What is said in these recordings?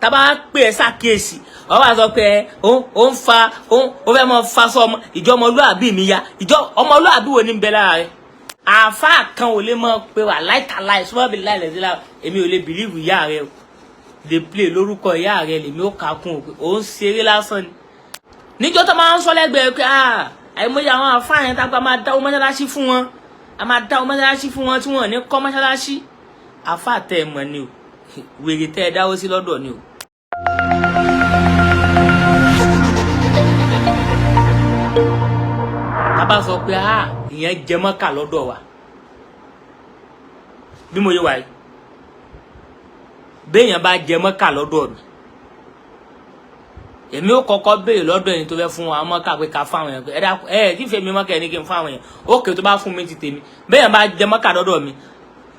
tá bá pè ẹ́ ṣàkíyèsí ó wá sọ pé ó ń fa ó fẹ́ mọ fa sọ ọmọ ìjọ ọmọlúàbí mi ya ìjọ ọmọlúàbí wo ní ń bẹ lára rẹ̀ àáfàá kan ò lè mọ pé wà láìtàláì súnmọ́ bí láìlẹ́sílá èmi ò lè bìlíìfù ìyá rẹ̀ o dey play lórúkọ ìyá rẹ̀ lèmi ó kà kún òpin ó ń ṣeré lásán ni níjọ́ tó máa ń sọ lẹ́gbẹ̀ẹ́ pé àìmọye àwọn àáfàá yẹn tápá máa dáwọ́ mọ́ṣáláṣí fún wọn a máa dáwọ́ mọ́ṣáláṣí fún wọn tí wọ́n ní kọ́ mọ́ṣáláṣí àáfàá tẹ́ ẹ mọ̀ ni o wèrè tẹ́ ẹ dáwọ́ sí lọ́dọ̀ ni o. Bàbá sọ pé ìyẹn jẹ mọ́kà lọ́dọ̀ wa bí mo yé wa yìí béèyàn bá jẹ mọ́kà lọ́dọ̀ mi èmi ó kọ́kọ́ béèrè lọ́dọ̀ ẹni tó fẹ́ fún wa mọ́kà pé ká fáwọn èèyàn ẹ kí fèmí mọ́kà ẹni kí n fáwọn èèyàn ókè tó bá fún mi ti tèmi béèyàn bá jẹ mọ́kà lọ́dọ̀ mi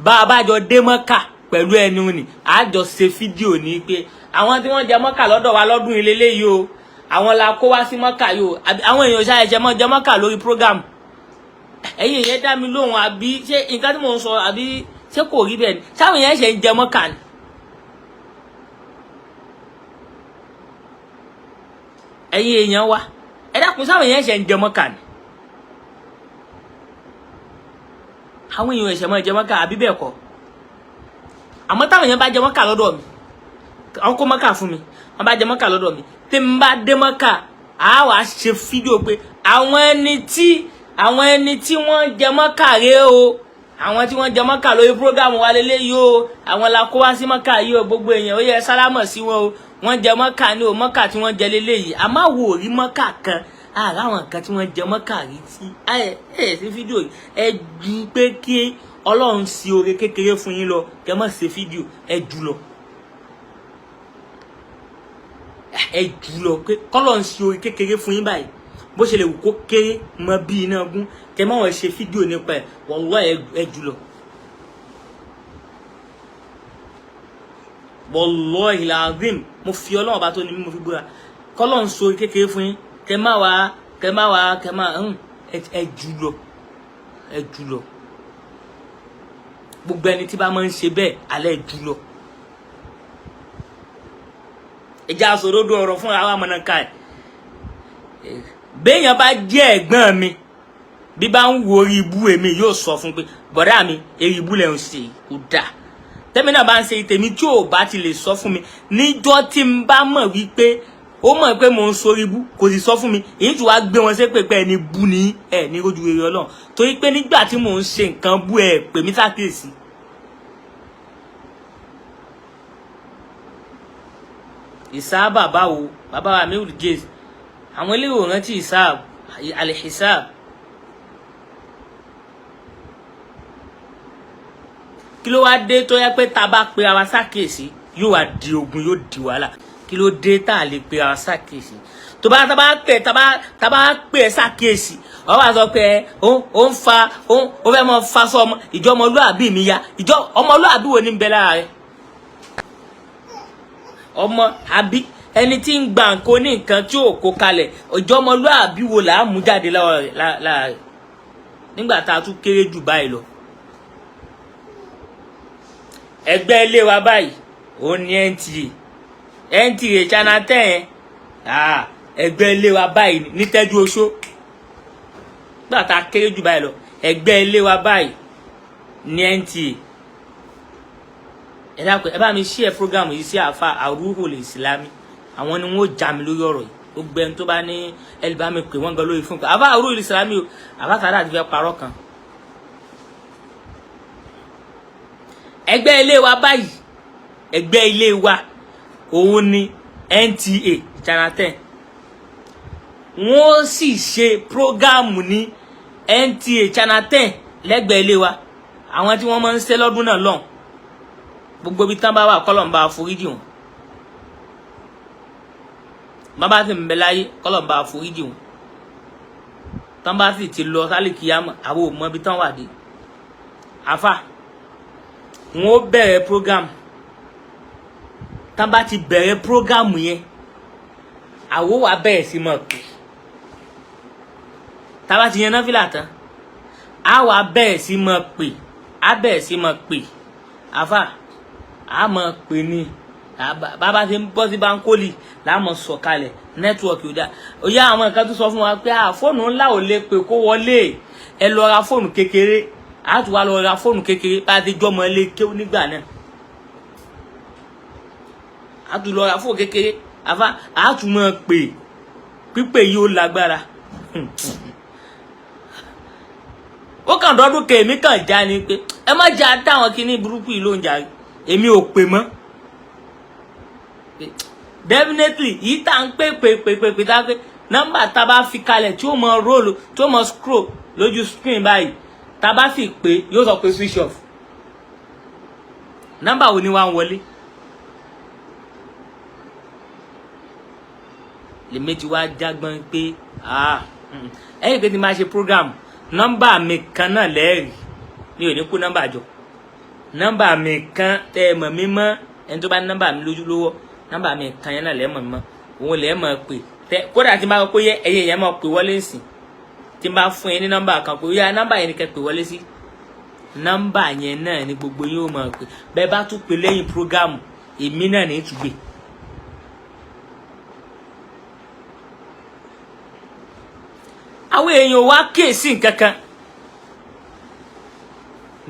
bá a bá jọ dé mọ́kà pẹ̀lú ẹni òní a jọ ṣe fídíò ní pé àwọn tí wọ́n jẹ mọ́kà lọ́dọ̀ wa lọ́dún ilé léyìí o àwọn la kó wá sí mọ́kà yìí o àwọn èèyàn ṣáà jẹ mọ́kà lórí program ẹ̀yin ìyẹn dá mi lóhùn àbí ṣé nǹkan tí mò ń sọ àbí ṣé kò rí bẹ́ẹ̀ ni sáwọn èèyàn ṣe ń jẹ mọ́kà ni. ẹ̀yin èèyàn wa ẹ dákun sáwọn èèyàn ṣe ń jẹ mọ́kà ni. àwọn èèyàn ẹ̀ṣẹ̀ mọ́ jẹ mọ́kà àbí bẹ́ẹ̀ kọ́ àmọ́ táwọn èèyàn bá jẹ mọ́kà lọ́dọ̀ mi àwọn kó mọ́kà fún mi wọ́n bá jẹ mọ́kà lọ́dọ̀ mi tí n bá dé mọ́kà á wàá ṣe fídíò pé àwọn ẹni tí wọ́n jẹ mọ́kà rèé o àwọn tí wọ́n jẹ mọ́kà lórí prógámù wa lélẹ́yìí o àwọn la kó wá sí mọ́kà yìí o gbogbo èèyàn ó yẹ sálámọ̀ sí wọn o wọ́n jẹ mọ́kà ní o mọ́kà tí wọ́n jẹ lélẹ́yìí a máa wò rí mọ́kà kan ara àwọn kan tí wọ́n jẹ mọ́kà rí tí ẹ ṣe fídíò yìí ẹ ju pé kí Ọlọ́run sí oore kékeré fún yín lọ kẹ́ má ṣe fídíò ẹ jù lọ pé k'Ọlọ́run sí oore kékeré fún yín báyìí bó ṣe lè wù kó kéré mọ bí iná gún kẹ́ má wọ́n ṣe fídíò nípa ẹ̀ wallahi ẹ jù lọ. Wallahi lazim mo fi Ọlọ́run bá tó ní mo fi búra k'Ọlọ́run sí oore kékeré fún yín kẹ́ má ẹ jù lọ gbogbo ẹni tí bá máa ń ṣe bẹ́ẹ̀ alẹ́ jù lọ. ìjà sòdodo ọ̀rọ̀ fún àwọn amọ̀nàká ẹ̀ béèyàn bá jẹ́ ẹ̀gbọ́n mi bí bá ń wo orí ibú èmi yóò sọ fún pé bọ̀dá mi eri ibú lẹ̀ ń ṣe kò dáa tẹ́mi náà bá ń ṣe tèmi tí ò bá ti lè sọ fún mi níjọ́ tí n bá mọ̀ wípé ó mọ̀ pé mò ń sórí ibú kò sì sọ fún mi èyí tí wàá gbé wọn sí pé ẹni bú ní ẹ ní rojú rere Ọlọ́run torí pé nígbà tí mò ń ṣe nǹkan bú ẹ pè mí sákèsí. ìsáàbà báwo bàbá wa mi ò lè jẹ́ àwọn ilé ìwòran tí ìsáàb alìhìsáàb kí ló wá dé tó yẹ pé tá a bá pe ara sákèsí yóò wá di ogun yóò di wàhálà kí ló dé tá a lè pe ara sákèsí tó bá tá bá pè sákèsí ọ wá sọ pé ó fẹ́ mọ fa sọ ọmọ ìjọ ọmọlúàbí mi ya ìjọ ọmọlúàbí wo ní ń bẹ lára rẹ̀ ọmọ àbí ẹni tí ń gba nǹkan ní nǹkan tí ò kó kalẹ̀ ìjọ ọmọlúàbí wo là á mú jáde lára rẹ̀ nígbà tá a tún kéré jù báyìí lọ. ẹgbẹ́ ilé wa báyìí ó ní NTA channel 10 ẹgbẹ́ ilé wa báyìí ní tẹ́jú oṣó nígbà tá a kéré jù báyìí lọ ẹgbẹ́ ilé wa báyìí ní NTA. ẹ bá mi share program yìí sí àfa àrùhùl ìsìlámì àwọn ni wọn ó já mi lórí ọ̀rọ̀ yìí gbogbo ẹni tó bá ní ẹlẹ bá mi pè wọn gan lórí fún mi àfa àrùhùl ìsìlámì o àfa Saadah àti fẹ́ parọ́ kan. ẹgbẹ́ ilé wa báyìí ẹgbẹ́ ilé wa òun ni NTA channel 10 wọ́n sì ṣe program ní NTA channel 10 lẹ́gbẹ̀ẹ́ ilé wa àwọn tí wọ́n máa ń ṣe lọ́dún náà lọ́hùn gbogbo bí tán bá wà kọ́lọ̀ ń bá foríjì wọn bàbá sì ń bẹ láyé kọ́lọ̀ ń bá foríjì wọn tán bá sì ti lọ sálì kíyámọ̀ àwọn ò mọ ibi tán wà dé àfà wọn ó bẹ̀rẹ̀ program tán bá ti bẹ̀rẹ̀ program yẹn àwo wà bẹ̀rẹ̀ sí mọ̀ pé tá bá ti yan náfìlà tán á wà bẹ̀rẹ̀ sí mọ̀ pé á bẹ̀rẹ̀ sí mọ̀ pé àfà a mọ̀ pé ní bàbá ti ń bọ́ sí báńkólì láàmú sọ̀kalẹ̀ nẹ́tíwọ̀kì ò dá ó yá àwọn nǹkan tó sọ fún wa pé fóònù ńlá ò lè pè kó wọlé ẹ lọ ra fóònù kékeré àtúwà lọ ra fóònù kékeré bá ti jọmọ ilé kéwú nígbà náà àtú lọ ra fóònù kékeré àtúmọ̀ pè pípè yìí ó lágbára ó kàn dọ́dún kèémí kàn já ni pé ẹ má já táwọn kinní burúkú yìí ló ń jà èmi ò pè mọ́ definitely yìí tá ń pè tá pé nọ́mbà tá bá fi kalẹ̀ tí ó mọ róòlù tí ó mọ scroll lójú screen báyìí tá bá fi pè yóò sọ pé switch off nọ́mbà wo ni wá ń wọlé lèmi ti wá jágbọ́n pé ẹ̀yìn pé ti máa ṣe program nọ́mbà mi kan náà lẹ́ẹ̀rí mi ò ní kó nọ́mbà jọ nọ́mbà mi kan tẹ́ ẹ mọ̀ mí mọ́ ẹni tó bá ní nọ́mbà mi lójú lówó nọ́mbà mi kan yẹn náà lẹ́ẹ̀mọ̀ mi mọ́ òun lẹ́ẹ̀mọ̀ pé tẹ kódà tí n bá kọ́ pé ẹ̀yẹ yẹn mọ̀ pé wọlé nsìn tí n bá fún yẹn ní nọ́mbà kan pé yá nọ́mbà yẹn ni kẹ́ pé wọlé sí nọ́mbà yẹn náà ni gbogbo yín ó mọ̀ pé bẹ́ẹ̀ bá tún pè lẹ́yìn prógámù èmi náà ní ìtúgbè. àwọn èèyàn wá kíyèsí nǹkankan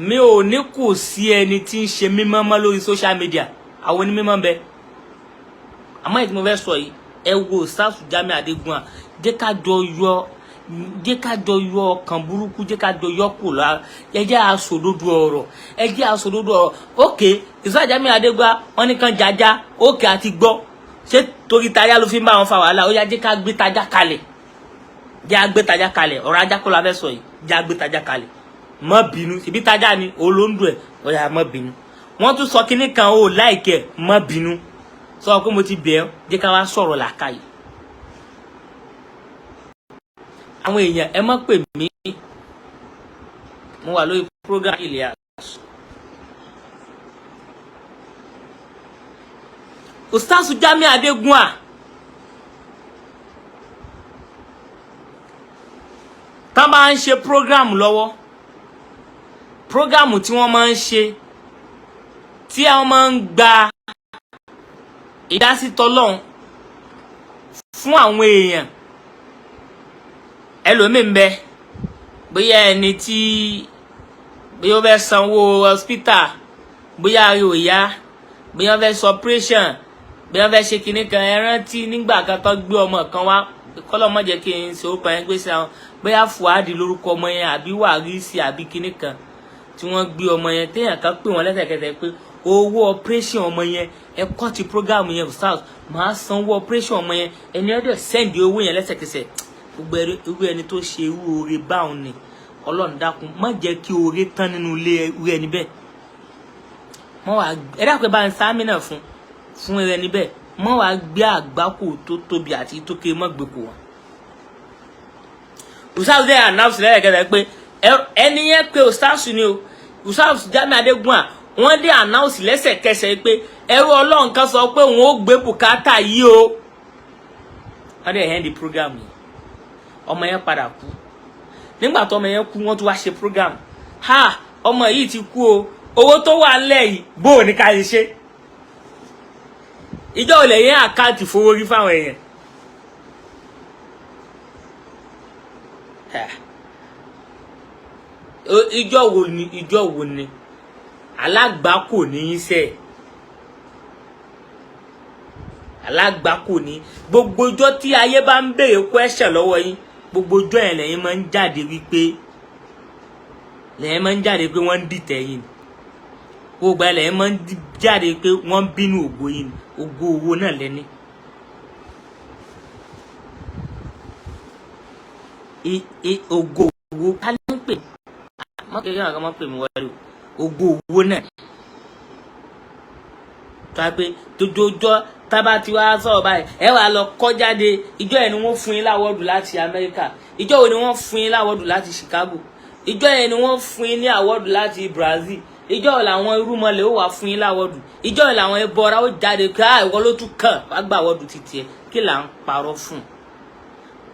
mi ò ní kò sí ẹni tí ń ṣe mímọ́ mọ́ lórí social media àwọn onímọ̀ bẹ àmọ́ èyí tí mo fẹ́ sọ yìí ẹ wo Saadah Jamiu Adégún jẹ́ ká jọ yọ ọkàn burúkú jẹ́ ká jọ yọ kù lára ẹ jẹ́ àsòdodo ọ̀rọ̀ ókè Saadah Jamiu Adégún wọn ní kan jájá ókè àti gbọ́ ṣé torí tajá ló fi ń bá wọn fa wàhálà ó yá jẹ́ ká gbé tajá kalẹ̀ ọ̀rọ̀ ajá kó la fẹ́ sọ yìí jẹ́ àgbé tajá kalẹ̀ má bínú ṣebí tajá ni olóńdó ẹ̀ ó yá má bínú wọ́n tún sọ kinní kan ó láìkẹ́ má bínú sọ pé mo ti bẹ̀ ẹ́ jẹ́ ká wá sọ̀rọ̀ làákàyè àwọn èèyàn ẹ má pè mí mo wà lórí program ilẹ̀ Saadah Jamiu Adégún tá máa ń ṣe program lọ́wọ́ program tí wọ́n máa ń ṣe tí àwọn máa ń gba ìdásí tọlọ́hun fún àwọn èèyàn ẹlòmíín bẹ bóyá ẹni tí bóyá ó fẹ́ sanwó hospital bóyá ari ò yá bóyá ó fẹ́ ṣe operation bóyá ó fẹ́ ṣe kinní kan ẹ rántí nígbà kan tó gbé ọmọ kan wá kọ́lọ́ mọ̀ jẹ́ kí n ṣe ó pa ẹ́ gbé sí àwọn bóyá Fuadi lórúkọ ọmọ yẹn àbí Wàrísì àbí kinní kan tí wọ́n gbé ọmọ yẹn téèyàn kan pè wọ́n lẹ́sẹ̀kẹsẹ̀ pé owó operation ọmọ yẹn ẹ kọ́ ti program yẹn Saadah máa sanwó operation ọmọ yẹn ẹni ọdẹ sẹ́ndì owó yẹn lẹ́sẹ̀kẹsẹ̀ gbogbo irú ẹni tó ṣe irú oore báwọn ni Ọlọ́run dákun má jẹ́ kí oore tán nínú ilé irú ẹni bẹ́ẹ̀ mọ́ wàá ẹ dákun ẹ bá ń sáámi náà fún ẹni bẹ́ẹ̀ mọ́ wàá gbé àgbákò tó tóbi àti tó kéré mọ́ gbé kò wọn. Saadah dẹ́ announce lẹ́yẹ̀kẹ́sẹ̀ pé ẹni yẹn pé Saadah ni o Saadah Jamiu Adégún wọ́n dé announce lẹ́sẹ̀kẹsẹ̀ pé ẹrú Ọlọ́run kan sọ pé òun ó gbé bùkátà yìí o wọ́n dẹ̀ end the program yìí ọmọ yẹn padà kú nígbà tó ọmọ yẹn kú wọ́n tún wá ṣe program ọmọ yìí ti kú o owó tó wà nílẹ̀ yìí bó o ní ká lè ṣe ìjọ ò lè yẹn àkáǹtì fowó rí fáwọn èèyàn ìjọ wo ni alágbákò ní iṣẹ́ alágbákò ní gbogbo ọjọ́ tí ayé bá ń béèrè question lọ́wọ́ yín gbogbo ọjọ́ yẹn lẹ́yìn máa ń jáde wípé wọ́n ń dìtẹ̀ yín gbogbo ẹ̀ lẹ́yìn máa ń jáde pé wọ́n ń bínú ògo yín ògo owó náà lẹ́ni. Ògo owó ká ló ń pè mọ́ kékeré àwọn kan máa ń pè mí wọlé ògo owó náà tó a pé tójójọ́ tábà tí wàá sọ̀rọ̀ báyìí ẹ wàá lọ kọ́ jáde ìjọ yẹn ni wọ́n fún yín láwọ́dù láti Amẹ́ríkà ìjọ wo ni wọ́n fún yín láwọ́dù láti Chicago ìjọ yẹn ni wọ́n fún yín ní àwọ́dù láti Brazil ìjọ wo làwọn irúmọlẹ̀ ó wà fún yín láwọ́dù ìjọ wo làwọn ẹbọra ó jáde pé ìwọ ló tún kàn wá gbà àwọ́dù títí ẹ kí là ń parọ́ fún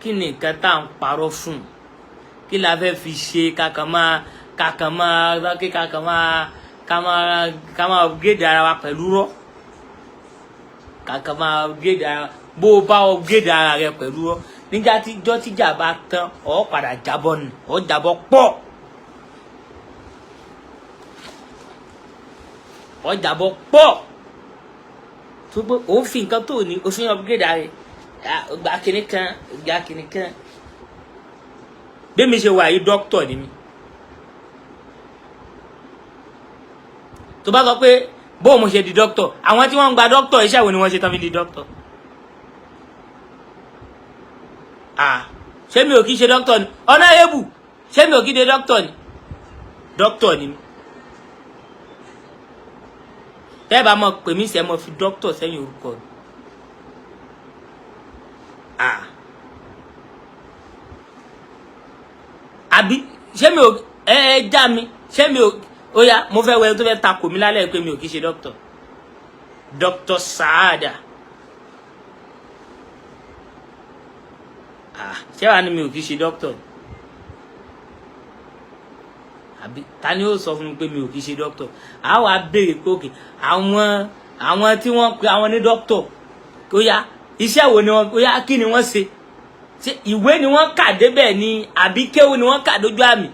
kí ni nǹkan tá à ń parọ́ fún kí la fẹ́ fi ṣe ká máa upgrade ara wa pẹ̀lú rọ́ kàkà máa upgrade ara bó bá upgrade ara rẹ pẹ̀lú ọ nígbà tí jọ́ tíjà bá tán ọ padà jábọ́ nù ọ jábọ́ pọ̀ ọ jábọ́ pọ̀ tó pé òun fi nǹkan tó ní òfin upgrade ara rẹ gba kìnì kan gba kìnì kan bí mi ṣe wà yìí dókítà ni mi tó bá sọ pé bó mo ṣe di dókítà àwọn tí wọ́n ń gba dókítà iṣẹ́ wo ni wọ́n ṣe tán fi di dókítà ṣé mi ò kí ṣe dókítà ni ọ̀nà ebù ṣé mi ò kí ṣe dókítà ni dókítà ni mi tẹ́ bá mọ̀ pè mí sẹ́ mo fi dókítà sẹ́yìn orúkọ mi àbí ṣé mi ò já mi ṣé mi ò ó yá mo fẹ́ wẹ tó fẹ́ takò mí lálẹ́ pé mi ò kí ṣe dókítà Dr. Saadah ṣé wàá ní mi ò kí ṣe dókítà àbí ta ni ó sọ fún mi pé mi ò kí ṣe dókítà a wá béèrè pé òkè àwọn tí wọ́n pe àwọn ní dókítà ó yá iṣẹ́ wo ni wọ́n ó yá kí ni wọ́n ṣe ṣé ìwé ni wọ́n kà débẹ̀ ni àbí kéwú ni wọ́n kà dójú àmì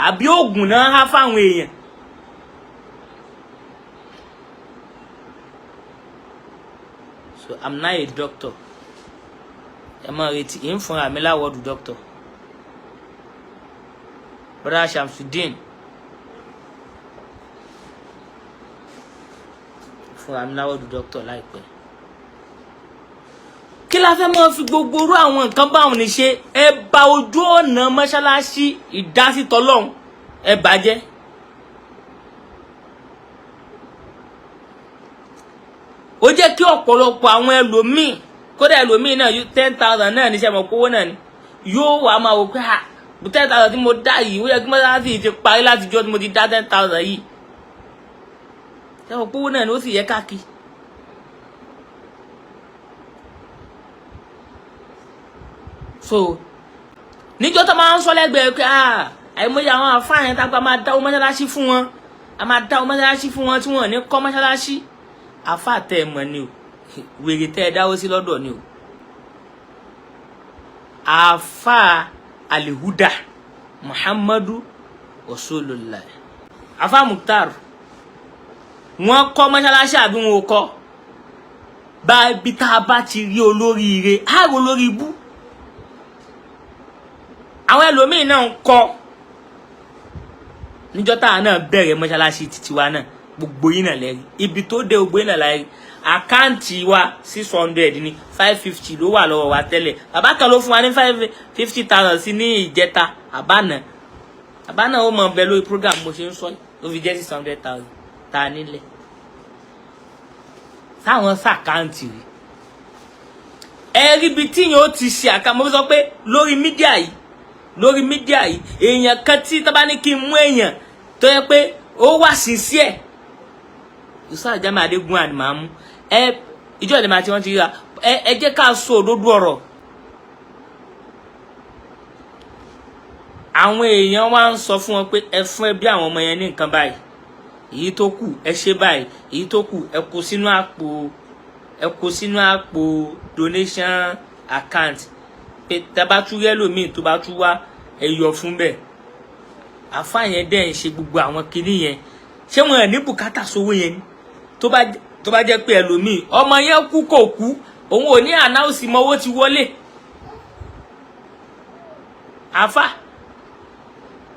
àbí oògùn náà há fáwọn èèyàn so I'm not a doctor ẹ mọ retí ń fúnra mi láwọdù doctor brother Shamsuddin fúnra mi láwọdù doctor láìpẹ́ kí la fẹ́ mọ́ fi gbogbo orú àwọn nǹkan báwọn ní ṣe ẹ bà ojú ọ̀nà mọ́ṣáláṣí ìdásítọ́lọ́hún ẹ bàjẹ́ ó jẹ́ kí ọ̀pọ̀lọpọ̀ àwọn ẹlòmíì kódà ẹlòmíì náà 10,000 náà níṣẹ́ mọ̀ kówó náà ni yóò wá máa wò pé 10,000 tí mo dá yìí ó yẹ kí mọ́ṣáláṣí ti parí láti jọ́ tí mo ti dá 10,000 yìí ṣé mọ̀ kówó náà ni ó sì yẹ káàkiri. so níjọ́ tó máa ń sọ lẹ́gbẹ̀ẹ́ pé àìmọye àwọn àfáàyàn tá a gba máa dáwọ́ mọ́ṣáláṣí fún wọn a máa dáwọ́ mọ́ṣáláṣí fún wọn tí wọ́n ní kọ́ mọ́ṣáláṣí àfáà tẹ́ ẹ mọ̀ ni o wèrè tẹ́ ẹ dáwọ́ sí lọ́dọ̀ ni o àfáà alihuda muhammadu rasulullah àfáà Mukhtar wọ́n kọ́ mọ́ṣáláṣí àbí wọn ò kọ́ bá ibi tá a bá ti rí olóríire àrò olórí ibú àwọn ẹlòmíín náà ń kọ́ níjọ́ táwa náà bẹ̀rẹ̀ mọ́ṣáláṣí títí wa náà gbogbo yín náà lẹ́rí ibi tó dé gbogbo yín náà lárí àkáǹtì wa 600 ní 550 ló wà lọ́wọ́ wa tẹ́lẹ̀ bàbá kan ló fún wa ní 550,000 sí ní ìjẹta àbánà ó mọ̀ bẹ lórí program mo ṣe ń sọ ló fi jẹ́ 600,000 ta nílẹ̀ táwọn sàkáǹtì rí ẹ̀rí ibi tíyàn ó ti ṣe àkàmọ́ sọ pé lórí mídíà yìí èèyàn kan tí tó bá ní kí n mú èèyàn tó yẹ pé ó wà sincere Ustaz Jamiu Adégún àni máa mú ìjọ ìdè máa tí wọ́n ti ríra ẹ jẹ́ ká sọ òdodo ọ̀rọ̀ àwọn èèyàn wá ń sọ fún wọn pé ẹ fún ẹbí àwọn ọmọ yẹn ní nǹkan báyìí èyí tó kù ẹ ṣe báyìí èyí tó kù ẹ kó sínú àpò donation account pé taba tú yẹ́lò míì tó bá tú wá ẹ yọ fún bẹ́ẹ̀ àfáà yẹn dẹ́ ń ṣe gbogbo àwọn kinní yẹn ṣé wọn ní bùkátà sówó yẹn ni tó bá jẹ́ pé ẹlòmíì ọmọ yẹn kú kò kú òun ò ní ànáùsì mọ owó ti wọlé àfáà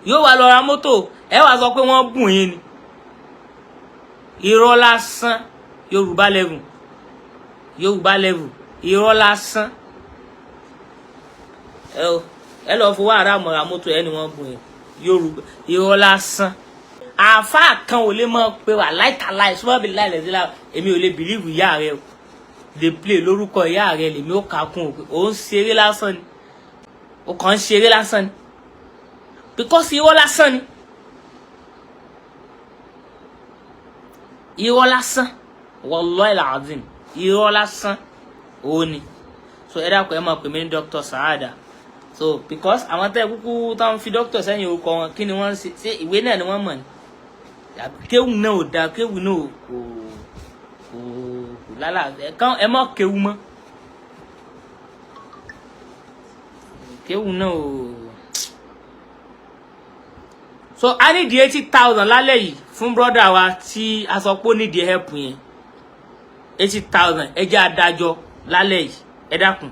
yóò wá lọ ra mọ́tò ẹ wá sọ pé wọ́n bùn yín ni irọ́ lásán Yorùbá level irọ́ lásán ẹ lọ fowó ara mọ̀ra mọ́tò ẹni wọ́n bùn yín Yorùbá irọ́ lásán àfáà kan ò lè mọ̀ pé wà láìtàláì súnmọ́ bí láì lẹ́sílá èmi ò lè bìlíìfù ìyá rẹ o lè play lórúkọ ìyá rẹ lèmi ó kà kún òpin ó ń ṣeré lásán ni ó kàn ń ṣeré lásán ni because irọ́ lásán ni irọ́ lásán wallahi alazim irọ́ lásán ó ní so ẹ dákun ẹ máa pè mí ní Dr. Saadah so because àwọn tẹ́ kúkú táwọn fi doctor sẹ́yìn orúkọ wọn kí ni wọ́n ṣe ìwé náà ni wọ́n mọ̀ ní kéwù náà ò dáa kéwù náà kò lala ẹ mọ kéwú mọ́ kéwú náà o. So I need 80,000 lálẹ́ yìí fún brother wa tí a sọ pé ó need help yẹn 80,000 ẹ jẹ́ adájọ́ lálẹ́ yìí ẹ dákun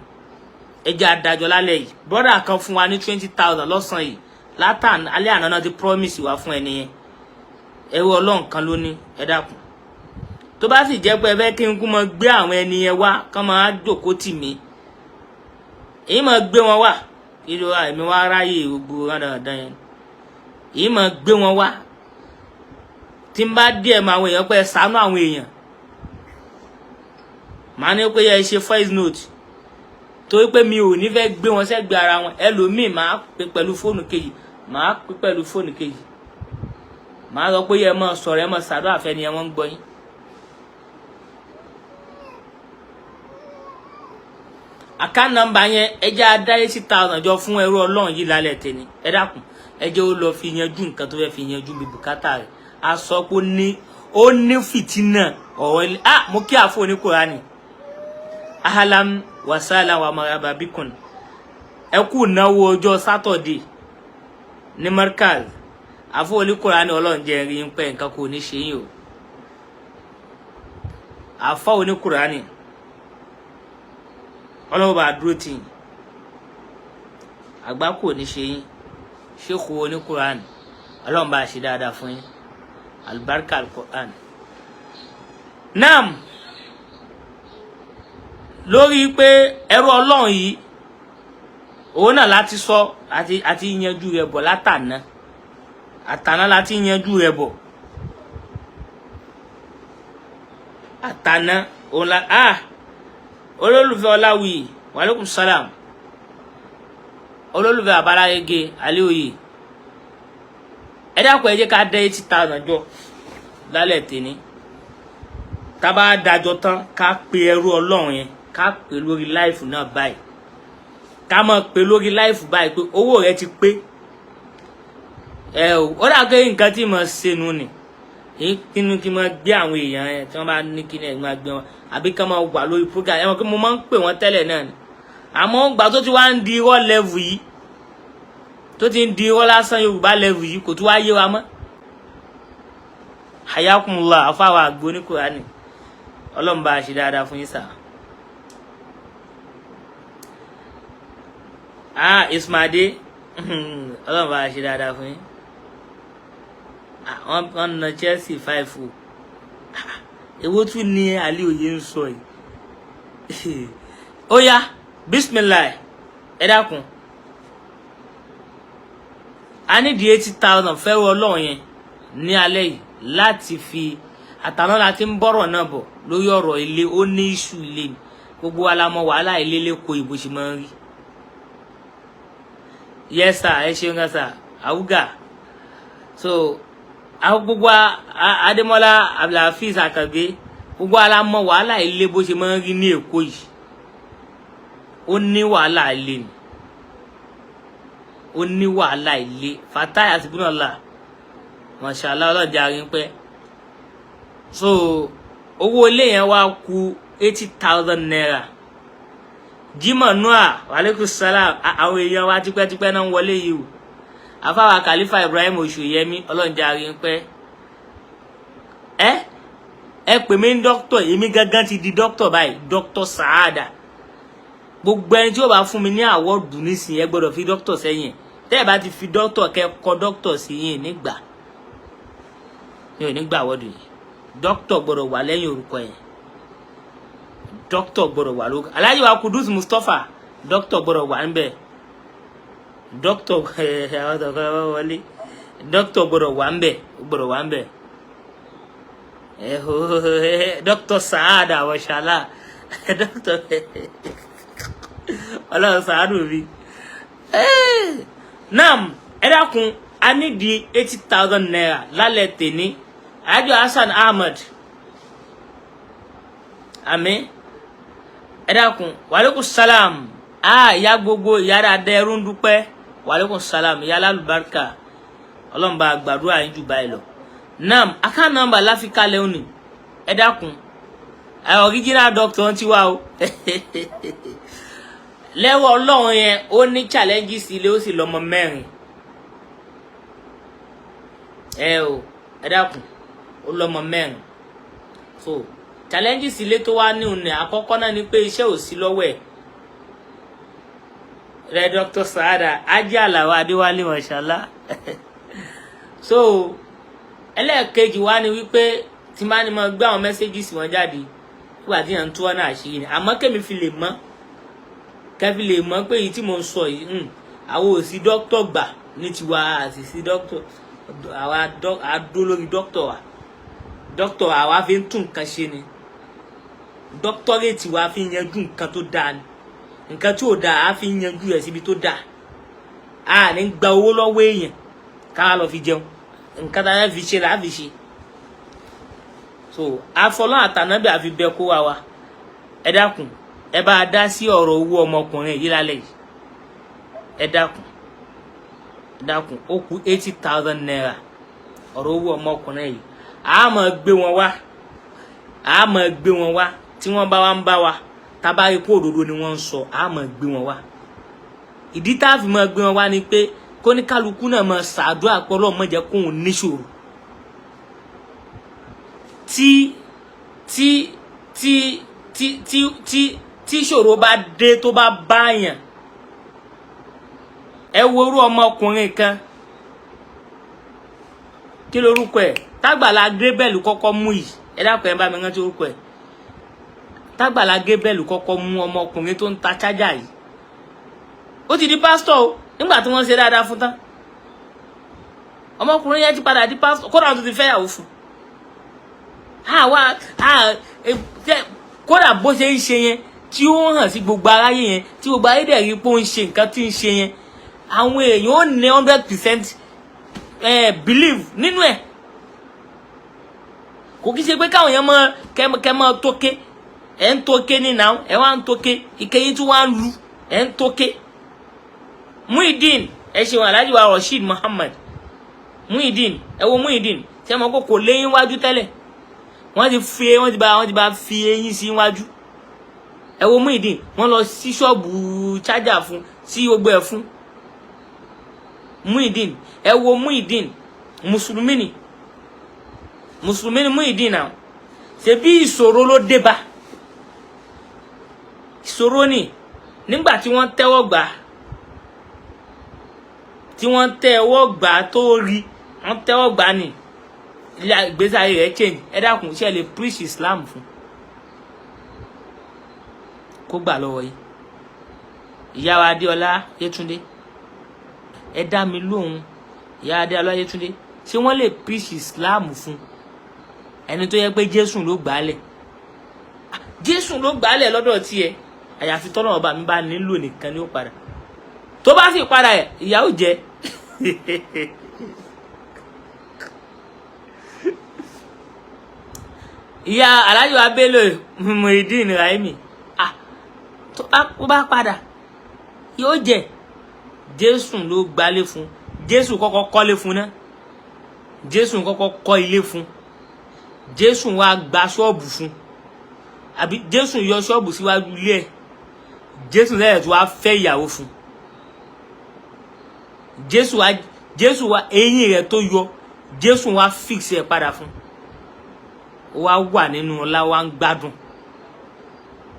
ẹ jẹ́ adájọ́ lálẹ́ yìí brother kan fún wa ní 20,000 lọ́sàn yìí látàn alẹ́ àná náà ti promise wa fún ẹni yẹn ẹrú Ọlọ́run kan ló ní ẹ dákun tó bá sì jẹ́ pé ẹ fẹ́ kí n kú mọ gbé àwọn ẹni yẹn wá kán máa jókòó tì mí èyí mọ gbé wọn wá kí ló wà èmi wá ráyè gbogbo rándanrandan yẹn èyí mọ gbé wọn wá tí n bá díẹ̀ mọ àwọn èèyàn pé ṣàánú àwọn èèyàn màá ní pé ẹ ṣe voice note torí pé mi ò ní fẹ́ gbé wọn sẹ́gbẹ̀ẹ́ ara wọn ẹlòmíì máa pè pẹ̀lú fóònù kejì máa pè pẹ̀lú fóònù kejì máa sọ pé ẹ mọ sọ̀rọ̀ ẹ mọ ṣàdúrà fẹ́ni ẹ wọ́n ń gbọ́ yín. Account number yẹn ẹ jẹ́ adá 80,000 jọ fún ẹrú Ọlọ́run yìí lálẹ́ tẹ̀ni ẹ dákun ẹ jẹ́ ó lọ fi yanjú nǹkan tó fẹ́ fi yanjú bí bùkátà rẹ̀ a sọ pé ó ní fìtínà ọ̀rọ̀ ilé mo kí àfọ ní Kùránì ahalam wasala wa maraba bikun ẹ kú náwó ọjọ́ Saturday ní Markaz àfọ ní Kùránì Ọlọ́run jẹ́ rí ń pẹ́ nǹkan kò ní ṣe yín o àfọ ní Kùránì Ọlọ́run bá dúró tì yín àgbà kò ní ṣe yín Sheikh ní Kùránì Ọlọ́run bá ṣe dáadáa fún yín albarka alquran nam lórí pé ẹrú Ọlọ́run yìí òun náà láti sọ àti yanjú rẹ̀ bọ̀ àtàná láti yanjú rẹ̀ bọ̀ àtàná òun la olólùfẹ́ Ọláwìyí wa alaikum salam olólùfẹ́ Àbáláyégé Alioye ẹ dákun ẹ jẹ́ ká dá 80,000 jọ lálẹ́ tèní tá bá dájọ́ tán ká pe ẹrú Ọlọ́run yẹn ká pe lórí life náà báyìí ká mọ̀ pé lórí life báyìí pé owó rẹ̀ ti pé ó dà pé nǹkan tí mo ṣe nu ni kínú kí mo gbé àwọn èèyàn yẹn tí wọ́n bá ní kí ẹ̀ máa gbé wọn àbí ká máa wà lórí program ẹ̀ mọ̀ pé mo máa ń pè wọ́n tẹ́lẹ̀ náà ni àmọ́ gbà tó ti wá ń di irọ́ level yìí tó ti ń di irọ́ lásán Yorùbá level yìí kò tún wá yé wa mọ́ hayakumullah afáwa àgbo ní Kùránì Ọlọ́run bá ṣe dáadáa fún yín sà Ismaade Ọlọ́run bá ṣe dáadáa fún yín wọ́n na Chelsea 5-0 èwo tún ní Alioye ń sọ yìí ó yá bismillah ẹ dákun a ní di 80,000 fẹ́rù Ọlọ́run yẹn ní alẹ́ yìí láti fi àtàná láti ń bọ̀rọ̀ náà bọ̀ lórí ọ̀rọ̀ ilé ó ní iṣu ilé ni gbogbo wa la mọ̀ wàhálà ilé lẹ́kọ̀ọ́ ìbò ṣe máa ń rí yes sir ẹ ṣeun gan sir àwùgà so gbogbo Adémọ́lá Abdulhafiz Akàgbé gbogbo wa la mọ̀ wàhálà ilé bó ṣe máa ń rí ní Èkó yìí ó ní wàhálà ilé ni ó ní wàhálà ilé Fatai àtìbúnàlá mashallah ọlọ́jà rí pẹ́ so owó ilé yẹn wá kù 80,000 naira Jimoh Noah walaikum salam àwọn èèyàn wa tipẹ́tipẹ́ náà ń wọlé yìí o afáwa Khalifa Ibrahim Oṣùyẹmí ọlọ́jà rí pẹ́ ẹ pè mí ní dókítà èmi gangan ti di dókítà báyìí dókítà Saadah gbogbo ẹni tí ó bá fún mi ní àwọ́dù nísìnyí ẹ gbọ́dọ̀ fi dókítà sẹ́yìn tẹ́ ẹ bá ti fi dókítà kẹ́kọ̀ọ́ dókítà sí yín nígbà mi ò ní gbà àwọ́dù yìí dókítà gbọ́dọ̀ wà lẹ́yìn orúkọ yẹn dókítà gbọ́dọ̀ wà lóko Alhaji wa Kudus Mustapha dókítà gbọ́dọ̀ wà ńbẹ̀ dókítà wọlé dókítà gbọ́dọ̀ wà ńbẹ̀ dókítà Saadah mashallah dókítà Ọlọ́run ṣàánú mi nam ẹ dákun a ní di 80,000 naira lálẹ́ tèní Alhaji Hassan Ahmad àmín ẹ dákun wàlékún salam ìyá gbogbo ìyá dáadáa ẹrú ń dúpẹ́ wàlékún salam ìyá lálùbáríkà Ọlọ́run bá gbàdúrà yín jù báyìí lọ nam account number láfikálẹ̀ òní ẹ dákun original doctor ti wá o lẹ́wọ̀ Ọlọ́run yẹn ó ní challenges ilé ó sì lọ́mọ 4 o ẹ dákun ó lọ́mọ 4 so challenges ilé tó wá ní òní àkọ́kọ́ náà ni pé iṣẹ́ ò sí lọ́wọ́ ẹ̀ rẹ Dr. Saadah Ajé Àlàó Adéwálé mashallah so ẹlẹ́ẹ̀kejì wá ní wípé tí máa ní mo gbé àwọn messages wọn jáde nígbà tí yàn ń tú ọ̀nà àṣírí ni àmọ́ kẹ́mi fi lè mọ̀ kẹ́fi lè mọ̀ pé èyí tí mo ń sọ yìí àwọn ò sí dókítà gbà ní tiwa àti sí dókítà àwa adó lórí dókítà àwa fi ń tún nǹkan ṣe ni dókítọ́rẹ́tì wa fi ń yanjú nǹkan tó dáa ni nǹkan tí ò dáa á fi ń yanjú rẹ̀ síbi tó dáa a ní gba owó lọ́wọ́ èèyàn ká lọ fi jẹun nǹkan tá a fi ṣe là á fi ṣe so afọlọ́ àtànábì àfi bẹ kó wa ẹ dákun ẹ bá a dá sí ọ̀rọ̀ owó ọmọkùnrin yìí lálẹ́ yìí ẹ dákun ó kù 80,000 naira ọ̀rọ̀ owó ọmọkùnrin yìí a máa gbé wọn wá tí wọ́n bá wá ń bá wa tábà rí pé òdodo ni wọ́n ń sọ a máa gbé wọn wá ìdí tá a fi máa gbé wọn wá ni pé kóníkálukú náà máa ṣàdúrà pé Ọlọ́run má jẹ́ kóun níṣòro tí ìṣòro bá dé tó bá báyàn ẹ wo irú ọmọkùnrin kan kí lorúkọ ẹ̀ Tágbàlá Gabriel kọ́kọ́ mú yìí ẹ dákun ẹ bá mi rántí orúkọ ẹ̀ Tágbàlá Gabriel kọ́kọ́ mú ọmọkùnrin tó ń ta chájà yìí ó ti di pásítọ̀ o nígbà tí wọ́n ṣe dáadáa fún tán ọmọkùnrin yẹn ti padà di pásítọ̀ kódà tó ti fẹ́yàwó fún kódà bó ṣe ń ṣe yẹn tí ó hàn sí gbogbo aráyé yẹn tí gbogbo ayé dẹ̀ rí pé ó ń ṣe nǹkan tí ń ṣe yẹn àwọn èèyàn ó ní 100% believe nínú ẹ̀ kò kí ṣe pé káwọn èèyàn mọ kẹmọ tókè ẹ ń tókè nínú àwọn ẹ wá ń tókè ìkẹyìn tí wọ́n ń lu ẹ ń tókè Muideen ẹ ṣeun Alhaji wa Rasheed Muhammad Muideen ẹ wo Muideen ṣe mọ kó kò léyìn wájú tẹ́lẹ̀ wọ́n ti bá fi eyín sí wájú ẹ wo Muideen wọ́n lọ sí ṣọ́ọ̀bù chájà fún sí gbogbo ẹ̀ fún Muideen ẹ wo Muideen mùsùlùmí ni Muideen náà ṣe bí ìṣòro ló dé bá ìṣòro ni nígbà tí wọ́n tẹ́wọ́ gbà tó rí wọ́n tẹ́wọ́ gbà ní ìgbésí ayé rẹ̀ change ẹ dákun ṣe lè preach Islam fún kó gbà lọ́wọ́ yìí ìyá wa Adéọlá Yétúndé ẹ dá mi lóhùn ìyá Adéọlá Yétúndé ṣé wọ́n lè preach Islam fún ẹni tó yẹ pé Jésù ló gbàálẹ̀ lọ́dọ̀ tiẹ̀ àyàfi tọ́lọ́run ọba mi bá nílò nìkan ni ó padà tó bá sì padà ìyà ó jẹ ìyá Alhaji wa Bello Muideen Raimi tó bá padà yóò jẹ Jésù ló gbálé fún Jésù kọ́kọ́ kọ́lé fún náà Jésù kọ́kọ́ kọ́ ilé fún Jésù wá gba ṣọ́ọ̀bù fún àbí Jésù yọ ṣọ́ọ̀bù síwájú ilé ẹ̀ Jésù lẹ́yìn tó wá fẹ́ ìyàwó fún Jésù wá eyín rẹ̀ tó yọ Jésù wá fix ẹ̀ padà fún ó wá wà nínú ọlá wá ń gbádùn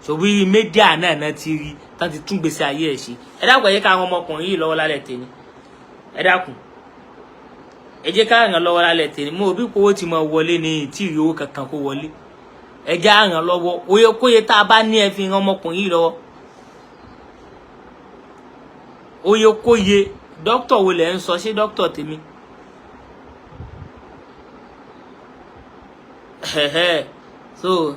ṣòwò mídíà náà ti rí tán ti tún gbèsè ayé ẹ̀ ṣe ẹ dákun ẹ jẹ́ ká àwọn ọmọkùnrin yìí lọ́wọ́ lálẹ́ tèmi ẹ dákun ẹ jẹ́ ká ràn lọ́wọ́ lálẹ́ tèmi mo bí owó ti mọ wọlé ní tí ìrì owó kankan kó wọlé ẹ jẹ́ á ràn lọ́wọ́ oyekóye tá a bá ní ẹ fi ràn ọmọkùnrin yìí lọ́wọ́ oyekóye dókítà wo lẹ ń sọ ṣé dókítà tèmi so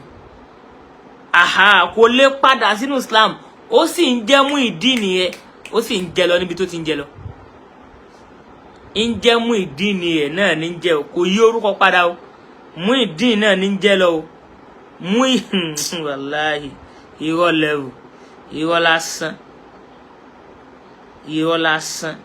kò lè padà sínú Islam ó sì ń jẹ́ Muideen nìyẹn ó sì ń jẹ lọ níbi tó ti ń jẹ lọ ń jẹ́ Muideen nìyẹn náà ní ń jẹ o kò yí orúkọ padà o Muideen náà ní ń jẹ lọ o wàláhì irọ́ lẹ́rù irọ́ lásán